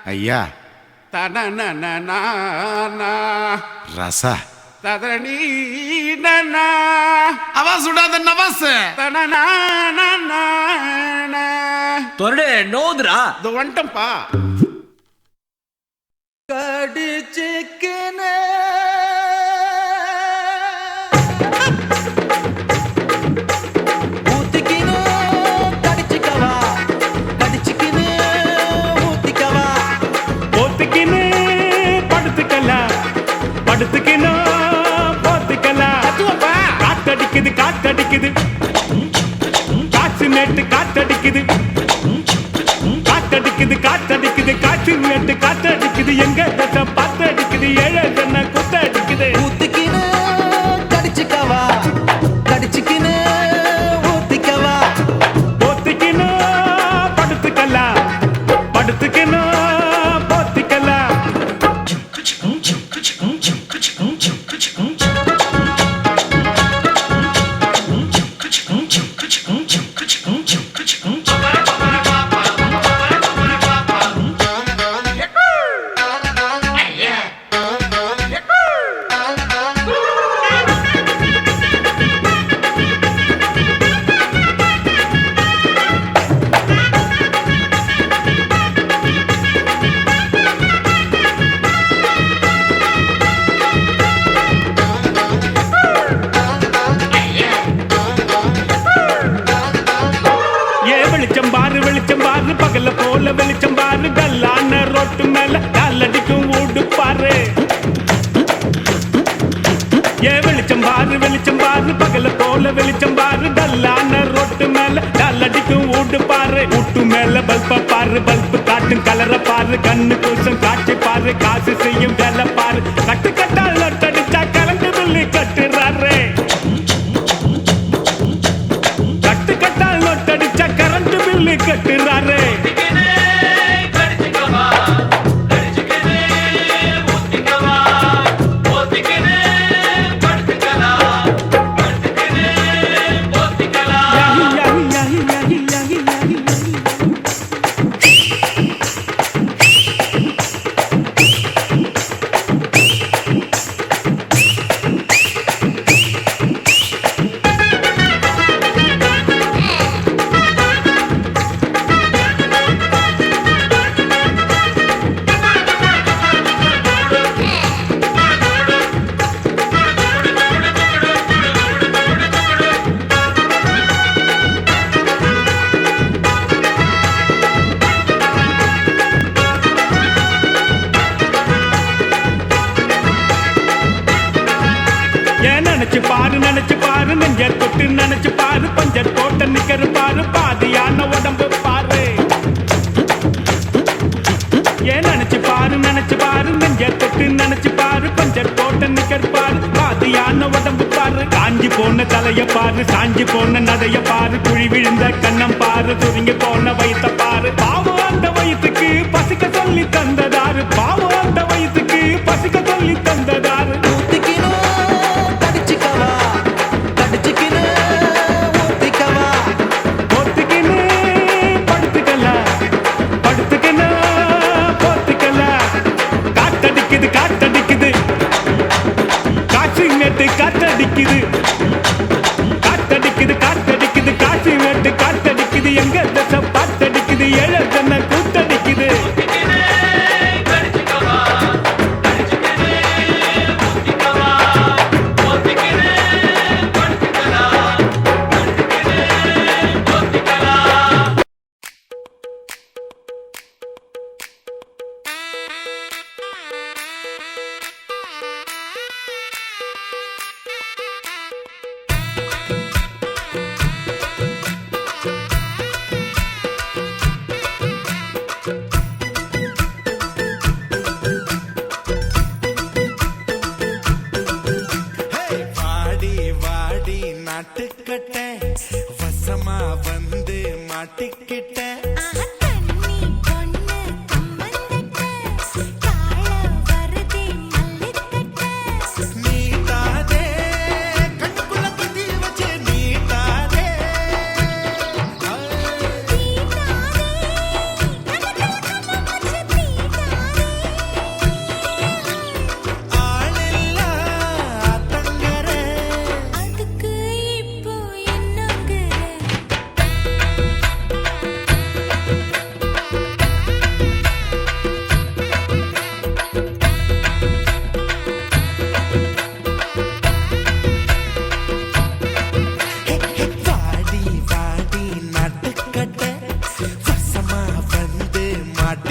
ஐயா ரச அவா சுடாத நவாஸ் தொரடு நோதுரா இது வந்துட்டம்பா கடிச்சிக்கினே காத்தடிக்குது காத்தடிக்குது காற்று நேட்டு காத்தடிக்குது காத்தடிக்குது காத்தடிக்குது காற்று நேட்டு காத்தடிக்குது எங்க தசை பார்த்து அடிக்குது ஏழை ஜன குத்த அடிக்குது ஊத்திக்கினு கடிச்சுக்கவா கடிச்சுக்கினு ஊத்திக்கவா போத்திக்கினு படுத்துக்கலாம் படுத்துக்கினு போத்திக்கலாம் வெளிச்சம் பாரு பகல போல வெளிச்சம் பாரு கல்லான ரோட்டு மேல காலடிக்கும் ஊடு பாரு வெளிச்சம் பாரு பகல போல வெளிச்சம் பாரு கல்லான ரோட்டு மேல காலடிக்கும் ஊடு பாரு ஊட்டு மேல பல்ப பாரு பல்பு காட்டும் கலர பாரு கண்ணு கூசம் காட்சி பாரு காசு செய்யும் வேலை பாரு கட்டு கட்டால் நொட்டடிச்சா கலந்து சொல்லி கட்டுறாரு கட்டு கட்டால் நொட்டடிச்சா கரண்ட் பில்லு கட்டுறாரு நினைச்சு பாரு நெஞ்ச தொட்டு நினைச்சு பாரு பஞ்ச தோட்ட நிக்கிற பாரு பாதியான உடம்பு பாரு ஏன் நினைச்சு பாரு நெஞ்ச தொட்டு நினைச்சு பாரு பஞ்ச தோட்ட நிக்கிற பாரு பாதியான உடம்பு பாரு காஞ்சி போன தலைய பாரு சாஞ்சி போன நடைய பாரு குழி விழுந்த கண்ணம் பாரு சுருங்கி போன வயிற்ற பாரு பாவம் அந்த வயிற்றுக்கு பசிக்க சொல்லி தந்ததாரு பாவம் அந்த வயிற்றுக்கு பசிக்க சொல்லி தந்ததாரு காத்தடிக்குது காத்தடிக்குது காத்தடிக்குது காசி வேட்டு காத்தடிக்குது எங்க தசை பாத்தடிக்குது ஏழை ஜன கூத்தடிக்குது நாட்டுக்கட்ட வசமா வந்து மாட்டிக்கிட்ட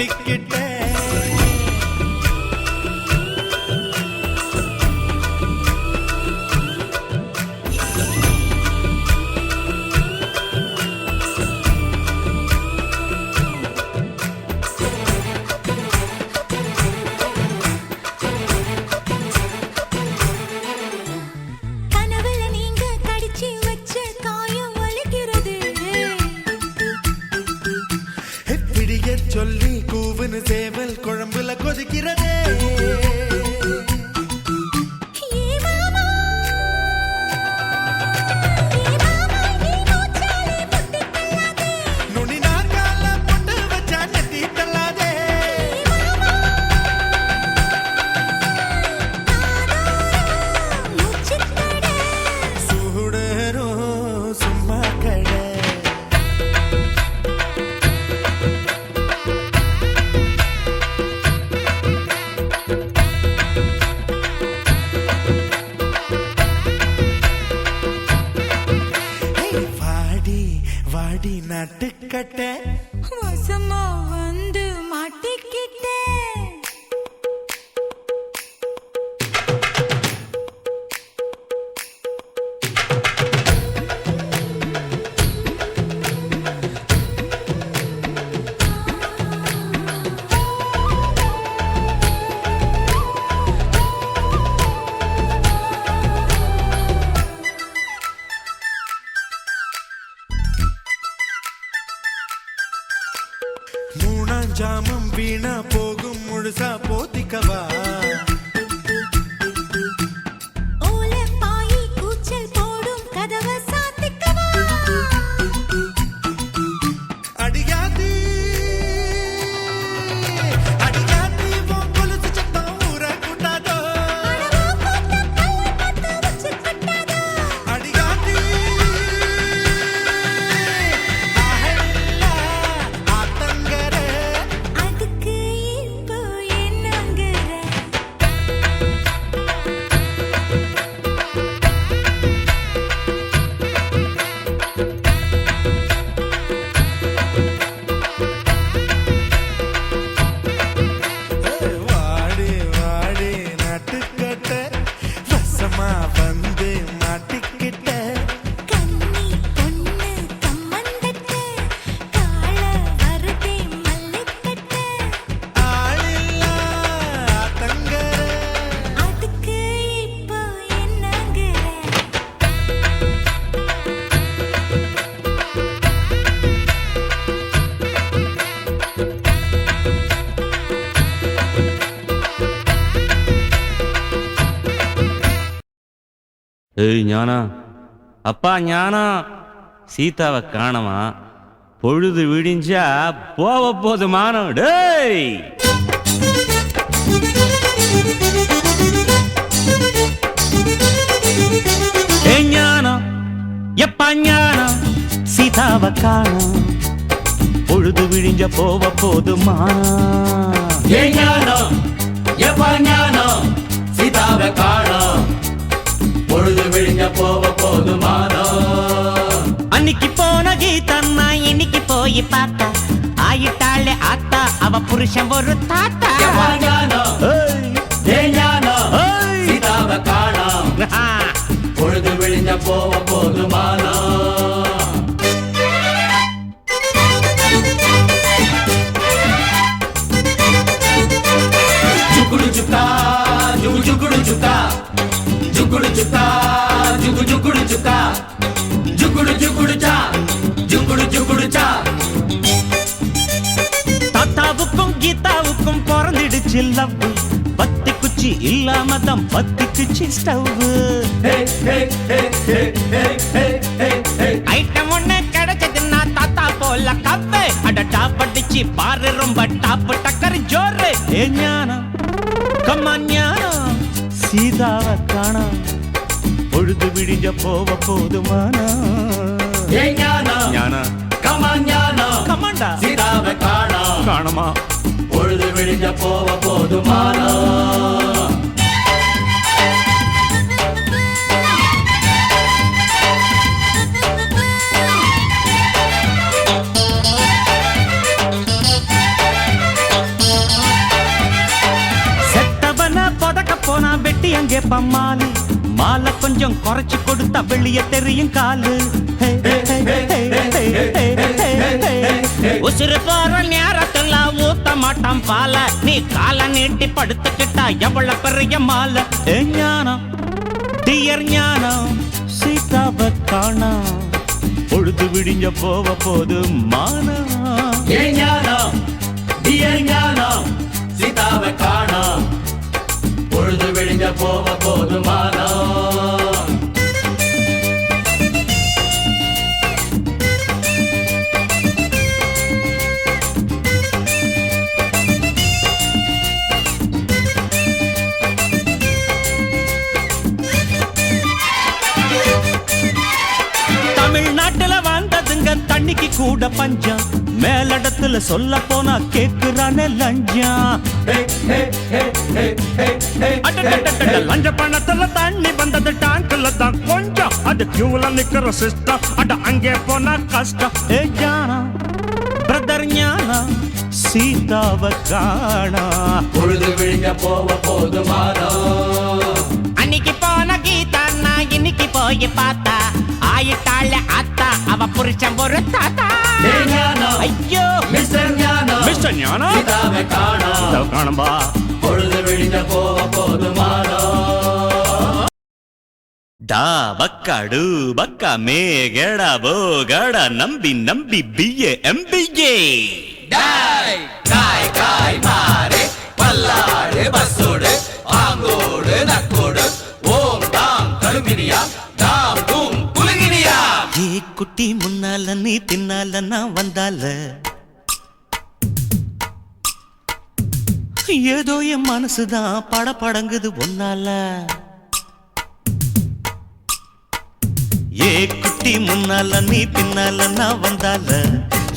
மாட்டிக்கிட்டேன். கனவுல நீங்க கடிச்சு வச்ச காயம் வலிக்கிறது. பிடிய சொல்லி கூவுன்னு சேவல் குழம்புல கொதிக்கிறதே. ஏ மாமா, ஏ மாமா, நீ மூச்சாலே முட்டி தள்ளாதே. நுனி நாக்கால பொட்டு வச்சா நெத்தி தள்ளாதே. மூச்சுக்கட சூடரும் சும்மா கடை. வாடி வாடி நட்டுக்கட்ட வசமா வந்து மாட்டிக்கிட்டேன். மூணாஞ்சாமம் வீணா போகும் முழுசா போத்திக்கவா. ஓலப்பாயி கூச்சல் போடும் கதவை சாத்திக்கவா. அடியாதி அடியாதி உன் கொலுசு சத்தம் ஊர கூட்டாதோ. அடவா போட்ட கல்லை பார்த்து வச்சு கட்டாதா. அடியாதி ஆஹெல்லா ஆத்தங்கர. அதுக்கு இப்போ என்னங்கிற. வாடி வாடி நட்டுக்கட்ட வசமா வந்து மாட்டிக்கிட்ட. கன்னி பொண்ணு கம்மந்தட்ட காள வருதே மல்லிக்கட்ட. ஆளில்லா ஆத்தங்கர. அதுக்கு இப்போ என்னங்கிற. ஏய் ஞானா, அப்பா ஞானா, சீதாவை காணமா, பொழுது விடிஞ்சா போக போது மானம். டேய் ஏய் ஞானம், எப்பா ஞானம், சீதாவை காணோம், பொழுது விடிஞ்ச போக போது மானம். ஏய் ஞானம், எப்பா ஞானம், சீதாவை காணோம், பொழுது விழிஞ்ச போக போதுமானோ. அன்னைக்கு போன கீதம்மா இன்னைக்கு போய் பார்த்தா ஆயிட்டாளே ஆத்தா அவ புருஷன் ஒரு தாத்தா. எப்பா ஞானம், ஏய் ஞானம், சீதாவை காணோம், பொழுது விழிஞ்ச போக போதுமானோ. ஜுகுடு ஜுக்கா, ஜுகு ஜுகுடு ஜுக்கா, ஜுகுடு ஜுக்கா, ஜுகு ஜுகுடு ஜுக்கா, ஜுகுடு ஜுகுடு சா, ஜுகுடு ஜுகுடு சா. தாத்தாவுக்கும் கீதாவுக்கும் பிறந்திடுச்சு லவ், பத்தி குச்சி இல்லாம தான் பத்திக்குச்சு ஸ்டவ். ஹே ஹே ஹே ஹே ஹே ஹே ஹே ஹே. ஐட்டம் ஒண்ணு கிடைச்சதுன்னா தாத்தா போல கவ்வே அட டாப் அடிச்சு பாரு ரொம்ப டாப் டக்கர் ஜோரு. ஏ ஞானம், கம்மா ஞானம், சீதாவை காணோம், பொழுது விடிஞ்ச போக போதுமானா. ஏய் ஞானம், ஞானா, கமா ஞானம், கமாண்டா, சீதாவை காணோம், காணுமா, பொழுது விழிஞ்ச போக போதுமானோ. முடிய தெரியும் காலு உசுறு போற நேரத்துல ஊத்த மாட்டான் பால நீ கால நீட்டி படுத்துக்கிட்டா எவ்வளவு பெரிய மாலை ஞானம் டியர் ஞானம் சீதாவை காணா பொழுது விடிஞ்ச போவ போது மானா ஏ ஞானம் டியர் ஞானம் சீதாவை காணோம் பொழுது விடிஞ்ச போக போதுமானோ தமிழ்நாட்டுல வாழ்ந்ததுங்க தண்ணிக்கு கூட பஞ்சம் மேலிடத்துல சொல்ல போனா கேக்குறானே லஞ்சம் லஞ்ச பணத்துல தண்ணி வந்தது டேங்க்ல தான் கொஞ்சம் அது கியூல நிக்கிற சிஸ்டம் அட அங்கே போனா கஷ்டம் ஞானம் பிரதர் ஞானம் சீதாவை காணா பொழுது விடிஞ்ச போக போதுமானோ அன்னைக்கு போன கீதா நான் இன்னைக்கு போய் பார்த்தா ஆயிட்டாள் அத்தா அவ புருஷன் ஒரு தாத்தா ஏ ஞானம் ஐயோ மிஸ்டர் ஞானம் மிஸ்டர் ஞானம் சீதாவை காணோம் காணும்பா பொழுது விடிஞ்ச போக போதுமானோ டா பக்காடு பக்கா மேகட போகட நம்பி நம்பி பிஏ எம்பிஏ டாய் காய் காய் மாறே பல்லாடு பஸ்ஸோடு ஆங்கோடு நக்கோடு ஓம் தாம் கருமினியா தாம் தூம் குலுங்கினியா ஏ குட்டி முன்னால நீ பின்னால நான் வந்தால ஏதோ என் மனசுதான் படபடங்குது ஒன்னால ஏ குட்டி முன்னால நீ பின்னால நான் வந்தால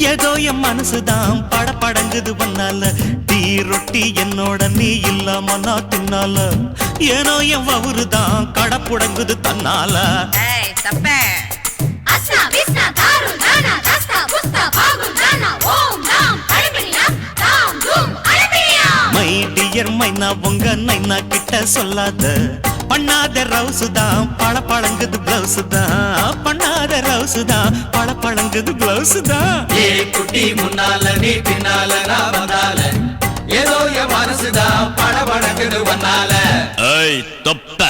ஏதோ என் மனசுதான் படபடங்குது ஒன்னால டீ ரொட்டி என்னோட நீ இல்லாம நான் தின்னால ஏனோ என் வவுறுதான் கடப்புடங்குது தன்னால ஏய் தப்பே அஸ்னா விஸ்னா தாரு நானா தஸ்தா புஸ்தா பாகு நானா ஓம் நாம் அடிபினியா தாம் தூம் அடிபினியா மை டியர் மைனா உங்க நைனா கிட்ட சொல்லாத பண்ணாத ரவுசு தான் பழ பழங்குது பிளவுஸ் தான் பண்ணாத ரவுசு தான் பழ பழங்குது பிளவுஸ் தான் ஏ குட்டி முன்னால நீ பின்னால நான் வந்தால ஏதோ என் மனசுதான் படபடக்குது வந்தால ஐய் தொப்ப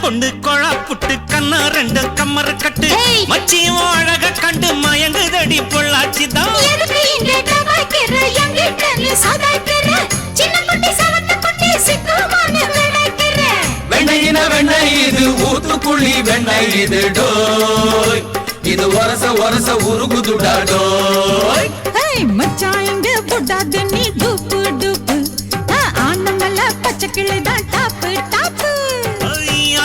பொண்ணு கொழா புட்டு கண்ணா ரெண்டு கம்மர கட்டு ஏய். மச்சியும் அழக கண்டு மயங்குதடி பொள்ளாச்சி தான் எதுக்கு இங்கே டபாய்க்கிற எங்கிட்ட நீ சதாய்க்கிற சின்ன குட்டி சவத்த குட்டி சிக்குமான விளைக்கிற வெண்ணையின வெண்ணெய் இது ஊத்துக்குள்ளி வெண்ணெய் இது டோய் இது ஒரச ஒரச உருகுதுடா டோய் ஏய் மச்சான் இங்க போடாத நீ டூப்பு டூப்பு ஆனமல பச்சை கிளிதான் டாப்பு டாப்பு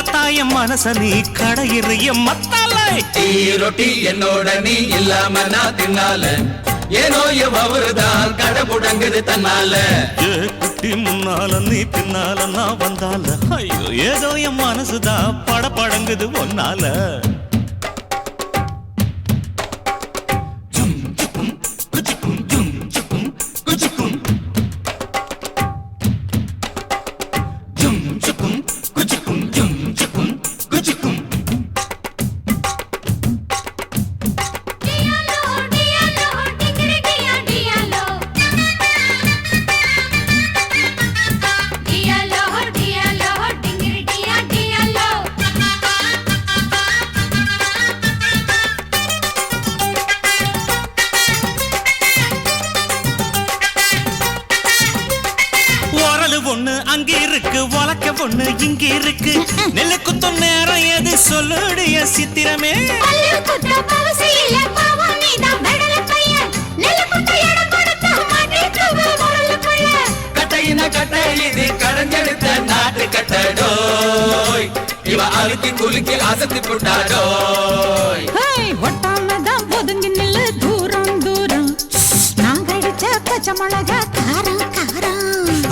தாயம் மனச நீ கடையிறிய மத்தாலை டீ ரொட்டி என்னோட நீ இல்லாம நான் தின்னால ஏனோ எவருதான் கடை முடங்குது தன்னால ஏ குட்டி முன்னால நீ பின்னால நான் வந்தால ஐயோ ஏதோ என் மனசுதான் படபடங்குது ஒன்னால டியாலோ டியாலோ டிங்கிரி டியா டியாலோ டியாலோ டியாலோ டிங்கிரி டியா டியாலோ உரலு ஒண்ணு அங்க இருக்கு உலக்க ஒண்ணு இங்க இருக்கு நெல்லு குத்தும் நேரம் எது சொல்லுடைய சித்திரமே பல்லு குத்த பவசியில பாவனிதான் மெடல பையன் நெல்ல குத்த எடை கொடுத்த மாட்டிக்குவ முரல புள்ள கட்டையின கட்டை இது கடைஞ்செடுத்த நாட்டு கட்டடோய் இவ அழுத்தி குலுக்கி அசத்தி புட்டாடோய் ஏய் மிளகா காரம் காரம்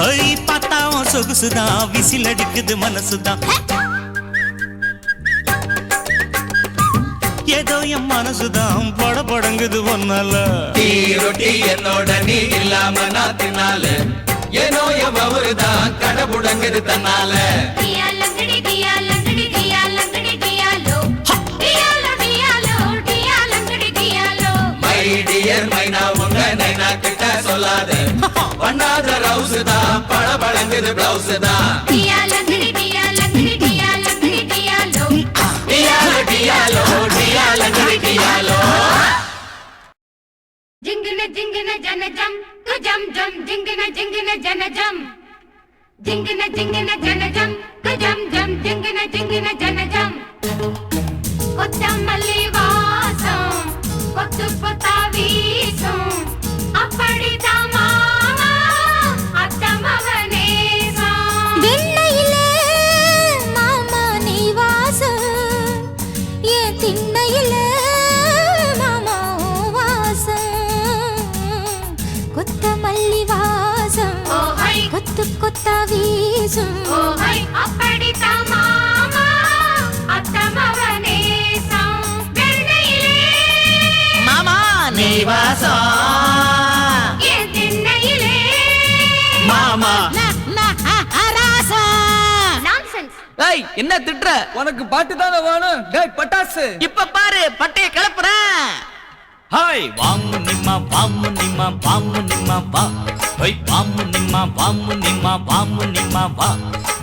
ஐ பார்த்தாவும் சொகுசுதான் விசில் அடிக்குது மனசுதான் ஏதோ என் மனசுதான் படபடங்குது ஒன்னால டீ ரொட்டி என்னோட நீ இல்லாம நான் தின்னால ஏனோ எவருதான் கடபுடங்குது தன்னால டியா லங்கடி டியா லங்கடி டியா லங்கடி டியாலோ டியாலோ டியாலோ டியா லங்கடி டியாலோ மை டியர் மைனா உங்க நைனா கிட்ட சொல்லாத பண்ணாத ரவுஸ் தான் படபடங்குது பிளவுஸ் தான் டியா லங்கடி டியா லங்கடி டியா லங்கடி டியாலோ டியாலோ டியாலோ டியாலோ டியாலோ జింగిన జింగిన జనజం కుజం జం జింగిన జింగిన జనజం జింగిన జింగిన జనజం కుజం జం జింగిన జింగిన జనజం కొత్త మల్లి వాసం కొత్త కొత్త వీసం అప్పడిదా మామ అత్తమవనేసం வெண்ணையிலே மாமா நீ வாசம் ஏன் திண்ணையிலே மாமா வாசம் கொத்தமல்லி வாசம் ఓహై கொத்து கொத்தா வீசும் ఓహై అప్పడిదా మామ అత్తమవనేసం వెన్నయిలే மாமா நீ வாசம் ఏ తిన్నయిలే மாமா నాన్సెన్స్ ஏய் என்ன திட்டுற உனக்கு பாட்டு தானே வேணும் டேய் பட்டாசு இப்ப பாரு பட்டைய கிளப்புறேன் ஹாய் வாமு நிம்மா வாமு நிம்மா வாமு நிம்மா வா ஹோய் வாமு நிம்மா வாமு நிம்மா வாமு நிம்மா வா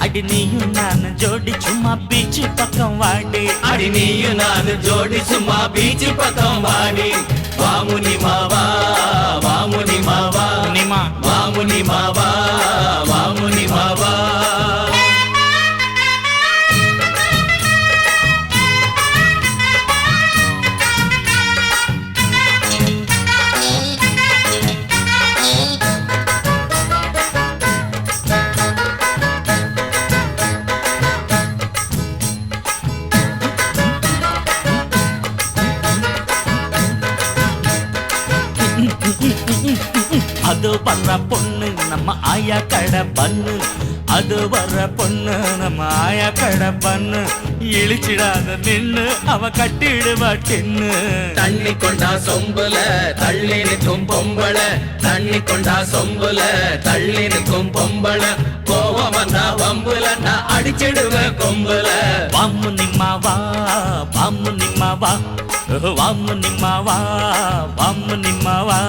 அடி நீயும் நான் ஜோடி சும்மா பீச்சு பக்கம் வாடி அடி நீயும் நானு ஜோடி சும்மா பீச் பக்கம் வாடி வாமுனி மாவா வாமுனி மாவா நிம்மா வாமுனி மாவா வாமுனி மாவா அது வர்ற பொண்ணு நம்ம ஆயா கடை பண்ணு அது வர்ற பொண்ணு நம்ம ஆயா கடை பண்ணு இழிச்சிடாத நின்னு அவ கட்டிடுவா டின்னு தண்ணி கொண்டா சொம்புல தள்ளி நிற்கும் பொம்பள தண்ணி கொண்டா சொம்புல தள்ளி நிற்கும் பொம்பள கோவம் வந்தா வம்புல நான் அடிச்சிடுவேன் கொம்புல வாமு நிம்மா வா வாமு நிம்மா வா வாமு நிம்மா வா வாமு நிம்மா வா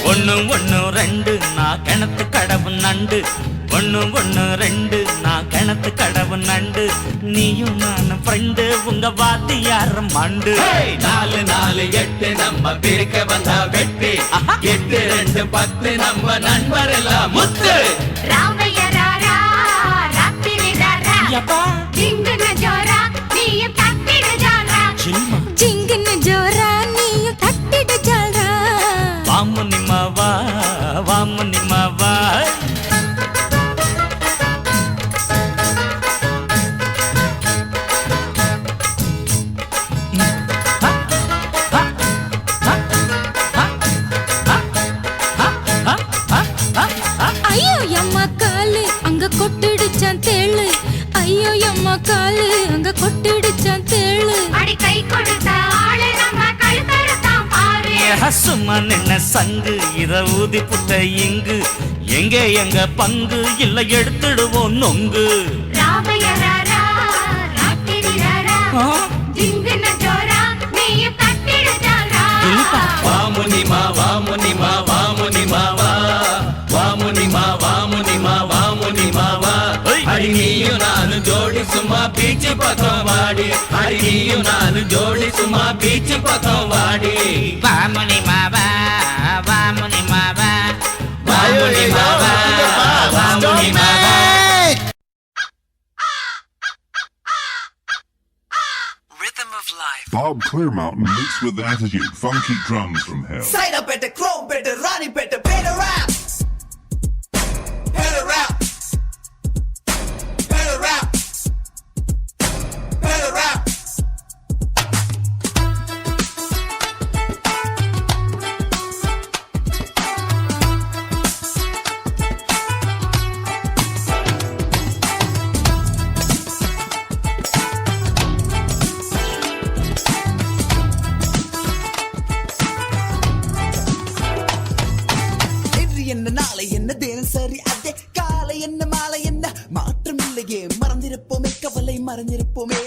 ஒண்ணு ஒண்ணு ரெண்டு நான் கிணத்து கடவு நண்டு ஒண்ணு ஒண்ணு ரெண்டு நான் கிணத்து கடவு நண்டு நீயும் நான் ஃப்ரெண்டு உங்க வாத்தியார் மண்டு ஹேய், 4 4 8 நம்ம பிரிக்க வந்தா வெட்டி 8 2 10 நம்ம நண்பர் எல்லாம் முத்து రామయ్య రారా రాత్రి రారా யப்பா జింగిన జోరా నీయం తట్టిడు జారా சில்மா ஜிங்குன்னு ஜோரா நீயும் தட்டிடு ஜாலா வாமு நிம்மா வா வாமு நிம்மா வா ஐயோ அம்மா காலு அங்க கொட்டிடுச்சான் தேளு ஐயோ அம்மா காலு அங்க கொட்டிடுச்சான் தேளு அடி கை கொடுத்த ஆளு நம்ம கழுத்தறுத்தான் பாரு சும்மா நின்ன சங்கு இத ஊதி புட்ட இங்கு எங்க எங்க பங்கு இல்ல எடுத்துடுவோம் நொங்கு రామయ్య రారా రాత్రి రారా జింగిన జోరా నీయం తట్టిడు జారా வாமுனி மா வாமுனி மா வாமுனி மாவா வாமுனி மா வாமுனி மா வாமுனி மாவா அடி நீயும் நானு ஜோடி சும்மா பீச்சு பக்கம் வாடி அடி நீயும் நானு ஜோடி சும்மா பீச்சு பக்கம் வாடி வாமுனி மாவா வாமுனி மாவா வாமுனி மாவா வாமுனி மாவா Bob Clear Mountain mixed with attitude, funky drums from hell. Side up at the chrome better, Ronnie better, better rap. Better rap. Better rap. Better rap. இன்று என்ன நாளை என்ன தினம் சரி அதே காலை என்ன மாலை என்ன மாற்றம் இல்லையே மறந்திருப்போமே கவலை மறந்திருப்போமே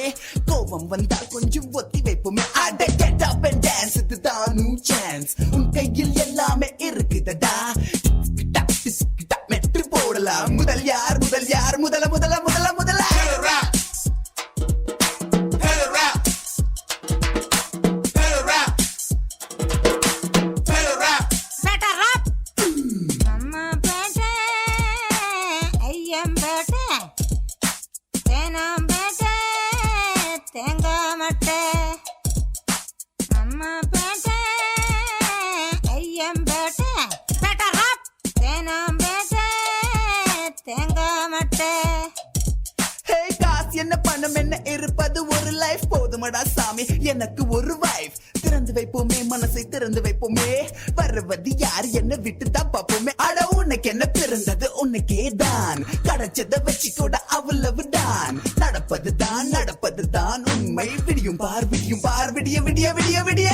கோபம் வந்தால் கொஞ்சம் ஒத்தி வைப்போமே அட கெட் அப் அண்ட் டான்ஸ் இதுதான் சான்ஸ் உன் கையில் எல்லாமே இருக்குதடா மெட்டு போடலாம் முதல் யார் முதல் யார் முதல முதல முதல முதல Better rap. Amma bete, ayyam bete, tenam bete, tenga matte. Amma bete, ayyam bete, better rap. Tenam bete, tenga matte. ஹே காசு என்ன பணம் என்ன இருப்பது ஒரு லைஃப் போதுமடா சாமி எனக்கு ஒரு வைஃப் திறந்து வைப்போமே மனசை திறந்து வைப்போமே வருவது யார் என்ன விட்டு தான் பார்ப்போமே அட உனக்கு என்ன பிறந்தது உனக்கே தான் கிடைச்சத வச்சுக்கோட அவ்வளவு தான் நடப்பது தான் உண்மை விடியும் பார் விடிய விடிய விடிய விடிய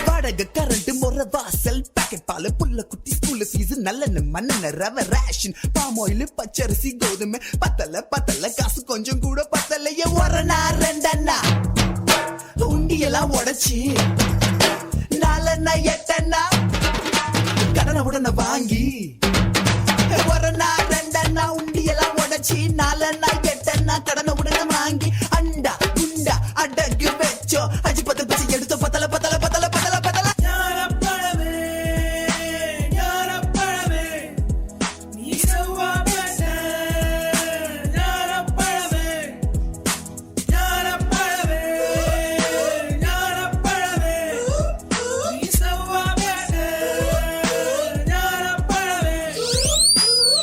வாடகை கரண்ட் முறை வாசல் பாக்கெட் பால் புல்ல குட்டி ஸ்கூல்ல ஃபீஸ் நல்லெண்ண மண்ணெண்ண ரவை ரேஷன் பாம் ஆயில் பச்சரிசி கோதுமை பத்தல காசு கொஞ்சம் கூட பத்தலையே ஒரணா ரெண்டண்ணா உண்டியெல்லாம் உடைச்சி நாலண்ணா எட்டண்ணா கடனை உடனே வாங்கி ஒரணா ரெண்டண்ணா உண்டியெல்லாம் உடைச்சி நாலண்ணா எட்டண்ணா கடனை உடனே வாங்கி அண்டா குண்டா அடகு வச்சோ அஜி பத்து பசி எடுத்தோ பத்தல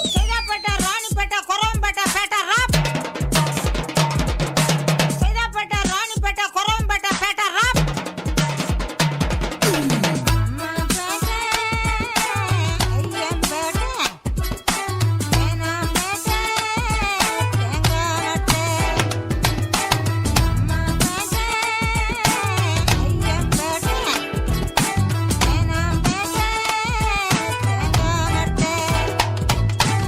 Saidapeta, Ranipeta, Korompeta, better rap. Saidapeta, Ranipeta, Korompeta, better rap. Amma bete, ayyam bete, tenam bete, tenga matte. Amma bete, ayyam bete, tenam bete, tenga matte.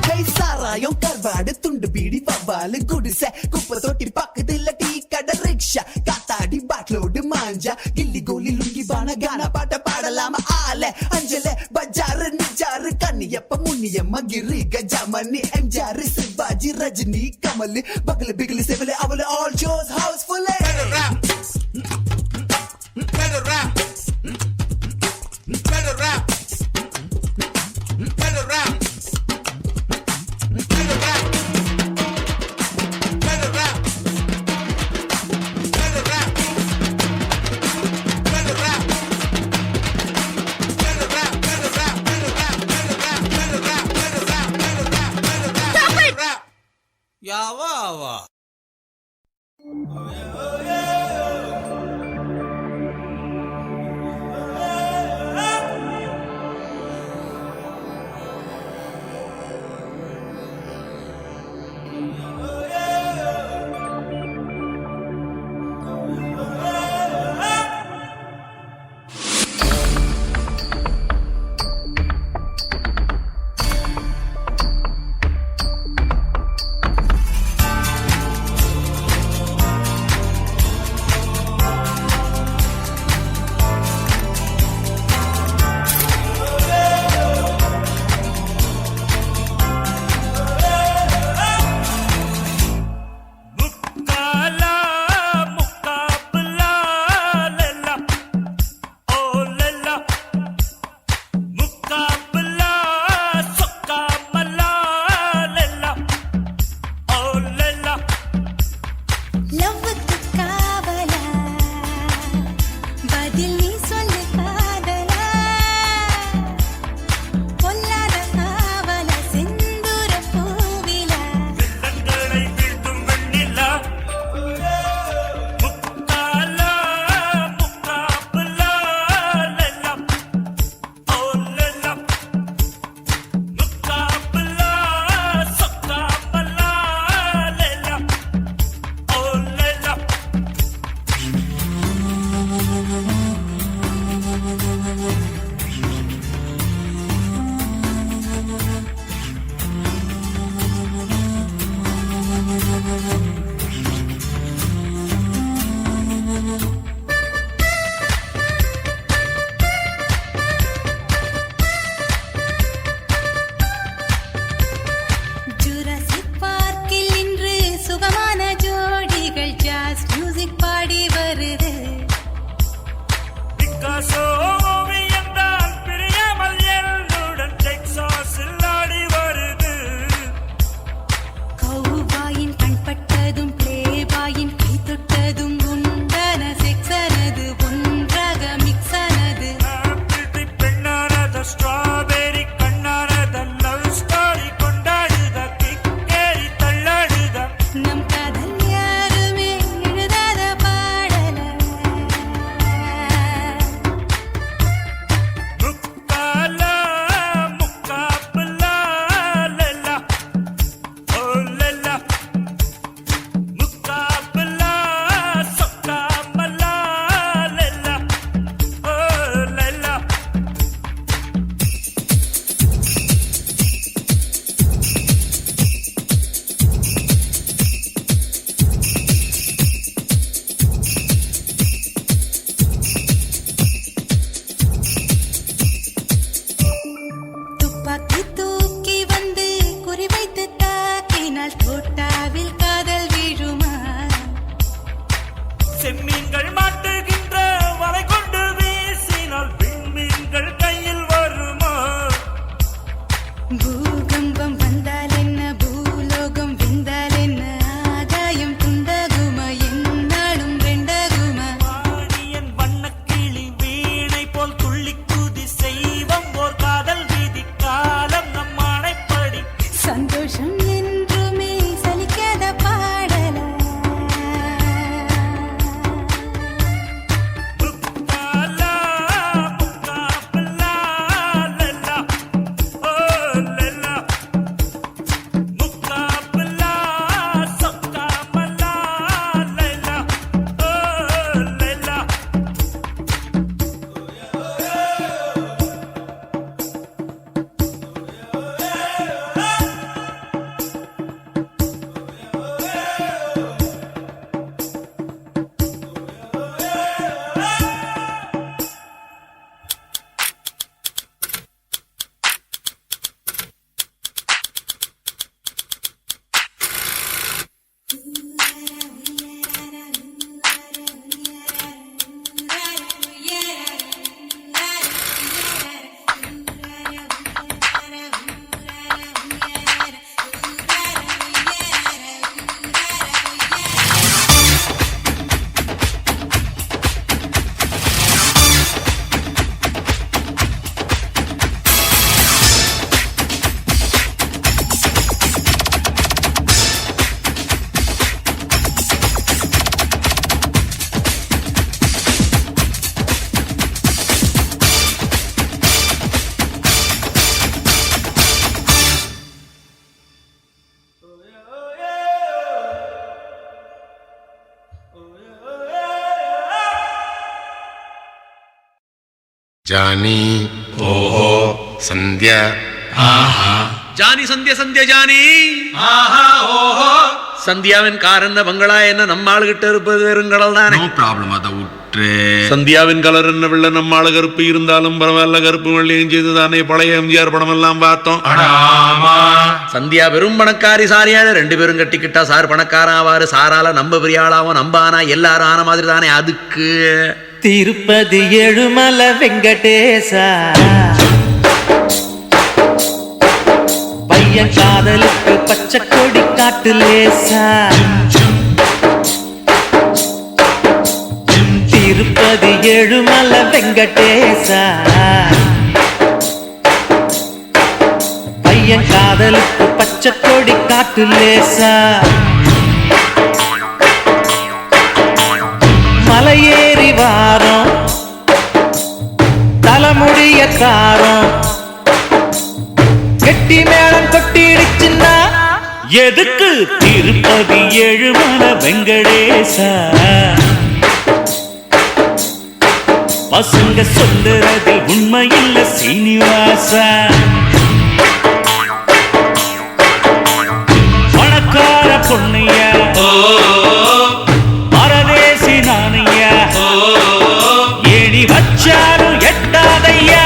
கை சாராயம் கர்வாடு துண்டு பீடி வவ்வாலு குடிசை குப்பை தொட்டி பக்கத்துல டீ கடை ரிக்ஷா காத்தாடி பாட்லோடு மாஞ்சா கில்லி கோலி லுங்கி பான கானா பாட்ட பாடலாம ஆல அஞ்சல பஜாரு நிஜாரு கண்ணியப்ப முன்னியம்மா கிரி கஜாமணி எம்ஜாரு சிவாஜி ரஜினி கமல் பகல பிகலு செவல அவள all shows housefull Better rap. Better rap. Better rap. Better rap. Better rap. Better rap. Better rap. Better rap. Better rap. Better rap. Better rap. Better rap. Better rap. Better rap. Better rap. Better rap. Better rap. யாவா செம்மீன்கள் மாட்டுகின்ற வலை கொண்டு வீசினால் விண்மீன்கள் கையில் வருமா? பூகம்பம் வந்தால் என்ன, பூலோகம் வெந்தால் என்ன, ஆகாயம் துண்டகுமா என்னாலும் ரெண்டகுமா? வாணியன் வண்ணக்கிளி வீணை போல் துள்ளி குதி செய்வம் ஓர் காதல் வீதி காலம் நம் ஆணைப்படி. சந்தோஷம் என்றுமே சலிக்காத பாடல. புக்காலா, புக்காபலா, லல்லா, ஓ லல்லா. முக்காபலா, சொக்காபலா, லல்லா, ஓ லல்லா. ಜಾನಿ ಓಹೋ ಸಂಧ್ಯಾ ஜானி சந்தியா சந்தியா ஜானி சந்தியாவின் கார் என்ன பங்களா என்ன நம்ம ஆளுகிட்ட இருப்பது வெறுங்கடல் தானே. ನೋ ಪ್ರಾಬ್ಲಮ್ ಅದ ಉಟ್ರೆ சந்தியாவின் கலர் என்ன வெள்ள நம்ம ஆளு கருப்பு இருந்தாலும் பரவாயில்ல, கருப்பு வெள்ளையும் செய்து தானே பழைய எம்ஜிஆர் படம் எல்லாம் பார்த்தோம். சந்தியா வெறும் பணக்காரி சாரியான, 2 பேரும் கட்டிக்கிட்டா சார் பணக்காரன் ஆவாரு, சாரால நம்ம பெரிய ஆளாவும், நம்ம ஆனா எல்லாரும் ஆன மாதிரி தானே. அதுக்கு திருப்பதி ஏழுமலை வெங்கடேசா, பையன் காதலுக்கு பச்சை கொடி காட்டு லேசா. திருப்பதி ஏழுமலை வெங்கடேசா, பையன் காதலுக்கு பச்சை கொடி காட்டு லேசா. மலையேறி வாரம் தலைமுடிய காரம், கெட்டி மேளம் கொட்டிடுச்சுன்னா எதுக்கு திருப்பதி ஏழுமலை வெங்கடேசா. பசங்க சொல்லுறது உண்மையில்ல சீனிவாசா. பணக்கார பொண்ணையா பரதேசி நானையா, ஏணி வச்சாலும் எட்டாதையா.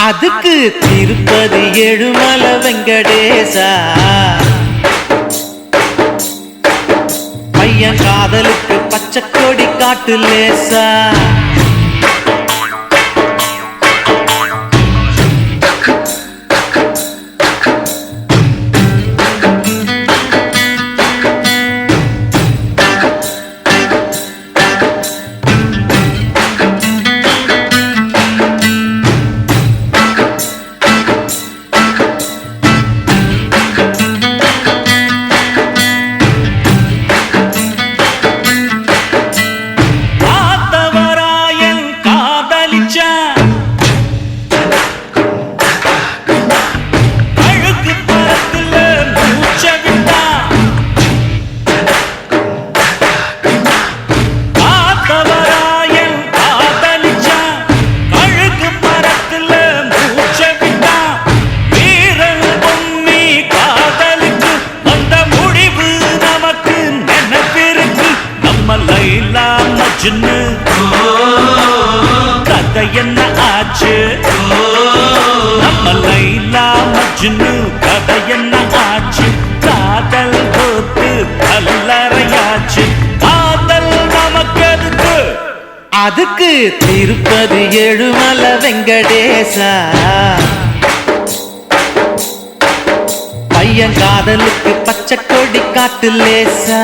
அதுக்கு திருப்பதி ஏழுமலை வெங்கடேசா, பையன் காதலுக்கு பச்சை கொடி காட்டு லேசா. மஜ்னு கதை என்ன ஆச்சு நம்ம லைலா மஜ்னு கதை என்ன ஆச்சு காதல் போத்து கல்லறையாச்சு காதல் நமக்கு அதுக்கு திருப்பதி ஏழுமலை வெங்கடேசா பையன் காதலுக்கு பச்சை கொடி காட்டு லேசா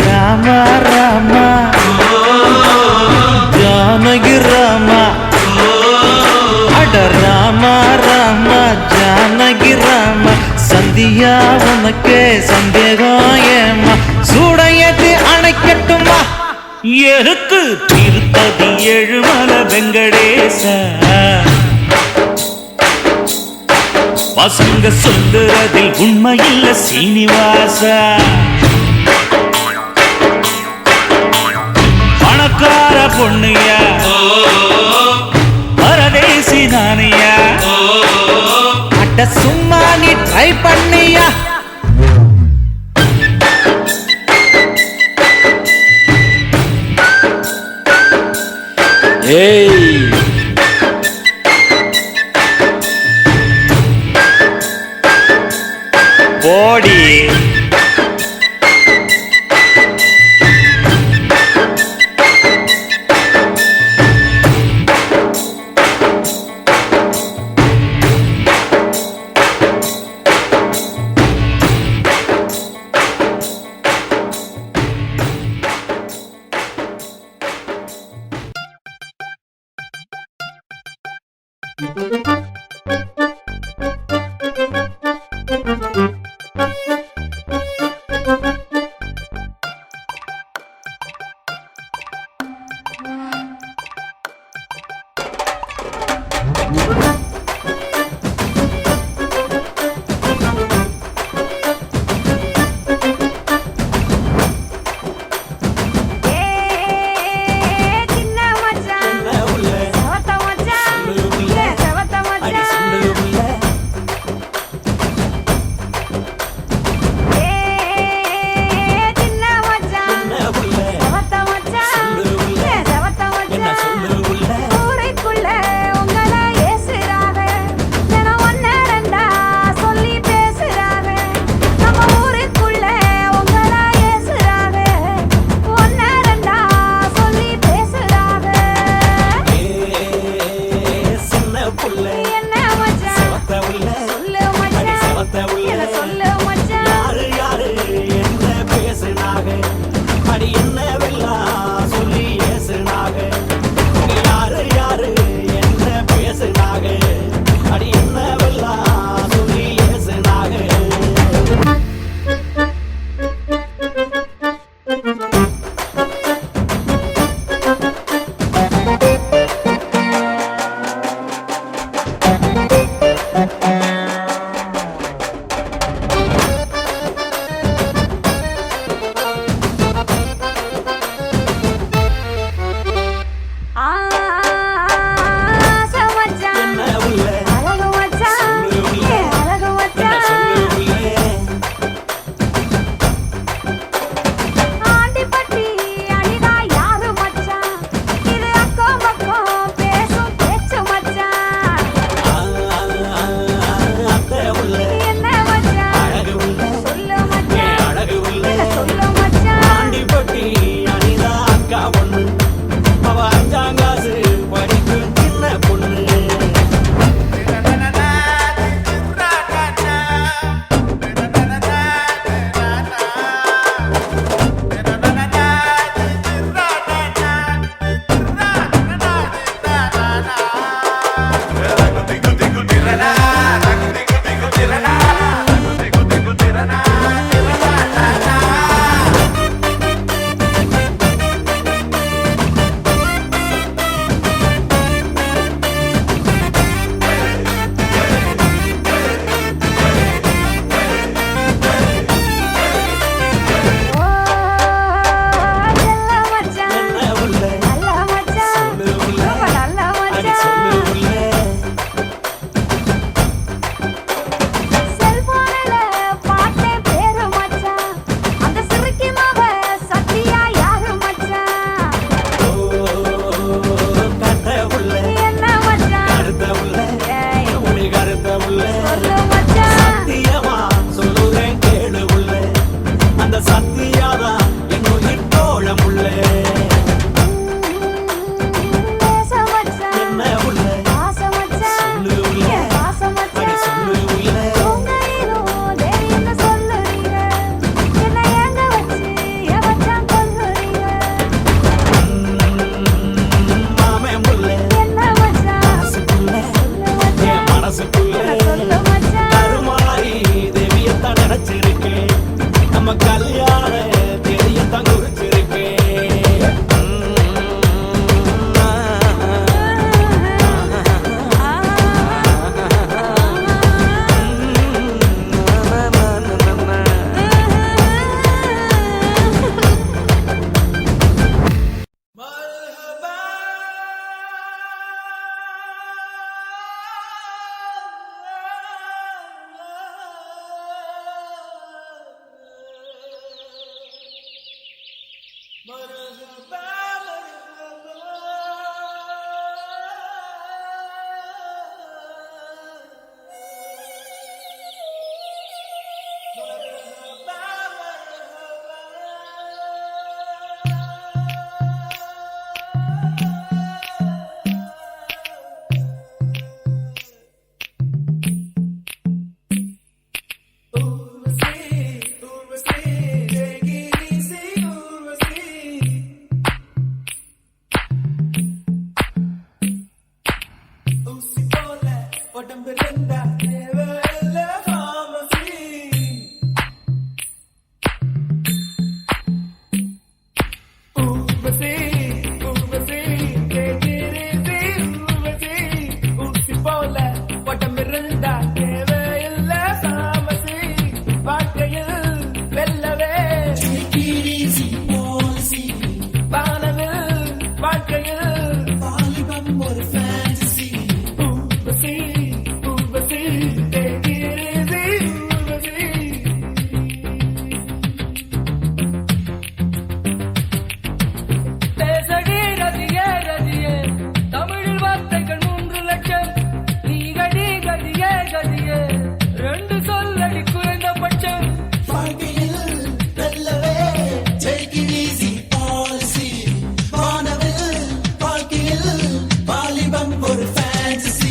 ராமா ராமா ஜானகி ராமா அட ராமா ராமா ஜானகி ராமா சந்தியா உனக்கு சந்தேகம் ஏமா சூடையது அணைக்கட்டுமா எருக்கு திருப்பதி ஏழுமலை வெங்கடேசா பசங்க சொல்லுறதில் உண்மையில்ல சீனிவாசா பணக்கார பொண்ணுயா பரதேசி நானியா அட்ட சும்மா நீ ட்ரை பண்ணியா ஏய் போடி ஊரைக்குள்ள உங்களை ஏசுற ஊசி போல உடம்பு ரெண்டா தேவையில்ல pharmacy. Urvashi, Urvashi, take it easy, Urvashi. ஊசி போல உடம்பு ரெண்டா தேவையில்ல pharmacy. வாழ்க்கையில் வெல்லவே take it easy policy. வானவில் வாழ்க்கையில் வாலிபம் ஒரு fantasy. Urvashi, Urvashi, take it easy, Urvashi. பேசடி ரதியே ரதியே, தமிழில் வார்த்தைகள் 3 லட்சம். நீ கடி கதியே கதியே, 2 சொல்லடி குறைந்தபட்சம். வாழ்க்கையில் வெல்லவே take it easy policy. வானவில் வாழ்க்கையில் வாலிபம் ஒரு fantasy.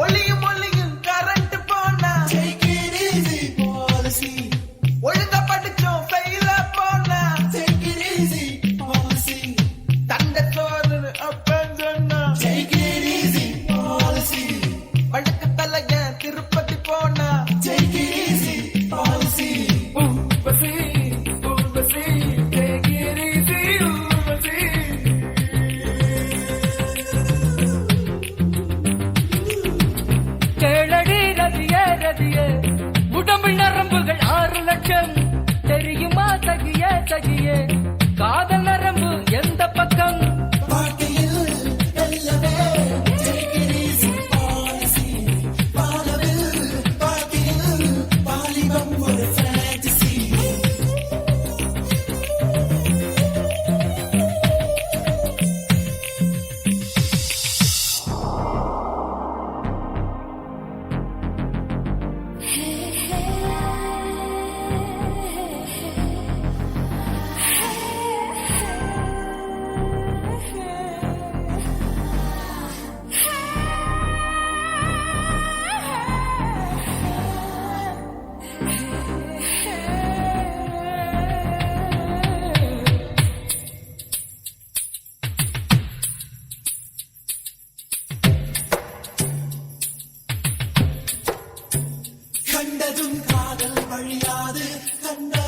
ஒளியும் ஒளியும் கரண்ட் போனா take it easy policy. ஒழுங்கா படிச்சோம் ஃபெயில போனா take it easy policy. தண்ட சோறு அப்பன் சொன்னா take it easy policy. வழுக்கு தலைய திருப்பதி போனா take it easy policy. Urvashi, Urvashi, take it easy, Urvashi. கேளடி ரதியே ரதியே, உடம்பில் நரம்புகள் 6 லட்சம். தெரியுமா தகியே தகியே, காதல் நரம்பு எந்த பக்கம்? வாழ்க்கையில் வெல்லவே take it easy policy. வானவில் வாழ்க்கையில் வாலிபம் ஒரு fantasy. கண்டதும் காதல் வழியாது, கண்டா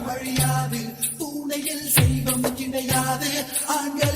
வழியாது, பூனையில் செல்வம் கிடையாது. ஆண்கள்